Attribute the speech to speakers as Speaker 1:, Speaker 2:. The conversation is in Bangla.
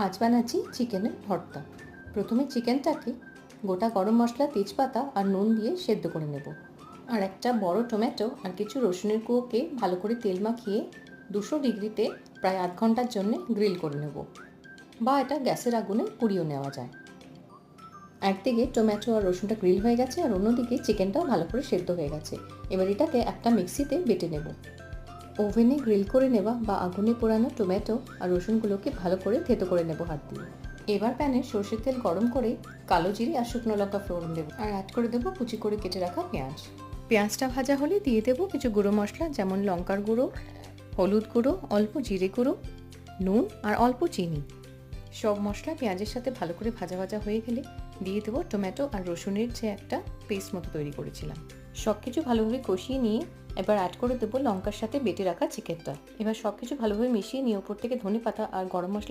Speaker 1: আজ বানাচ্ছি চিকেনের ভর্তা। প্রথমে চিকেনটাকে গোটা গরম মশলা, তেজপাতা আর নুন দিয়ে সেদ্ধ করে নেব। আর একটা বড় টমেটো আর কিছু রসুনের কুয়োকে ভালো করে তেল মাখিয়ে 200 ডিগ্রিতে প্রায় আধ ঘন্টার জন্য গ্রিল করে নেব, বা এটা গ্যাসের আগুনে পুড়িয়েও নেওয়া যায়। একদিকে টমেটো আর রসুনটা গ্রিল হয়ে গেছে আর অন্যদিকে চিকেনটাও ভালো করে সেদ্ধ হয়ে গেছে। এবার এটাকে একটা মিক্সিতে বেটে নেব। ওভেনে গ্রিল করে নেওয়া বা আগুনে পোড়ানো টমেটো আর রসুনগুলোকে ভালো করে থেতো করে নেব হাত দিয়ে। এবার প্যানে সর্ষের তেল গরম করে কালো জিরে আর শুকনো লঙ্কা ফোড়ন দেবো, আর অ্যাড করে দেবো কুচি করে কেটে রাখা পেঁয়াজ। পেঁয়াজটা ভাজা হলে দিয়ে দেবো কিছু গুঁড়ো মশলা, যেমন লঙ্কার গুঁড়ো, হলুদ গুঁড়ো, অল্প জিরে গুঁড়ো, নুন আর অল্প চিনি। সব মশলা পেঁয়াজের সাথে ভালো করে ভাজা ভাজা হয়ে গেলে দিয়ে দেবো টমেটো আর রসুনের যে একটা পেস্ট মতো তৈরি করেছিলাম। সব কিছু ভালোভাবে কষিয়ে নিয়ে এবার অ্যাড করে দেবো লঙ্কার সাথে বেটে রাখা চিকেনটা। এবার সব কিছু ভালোভাবে মিশিয়ে নিয়ে ওপর থেকে ধনেপাতা আর গরম মশলা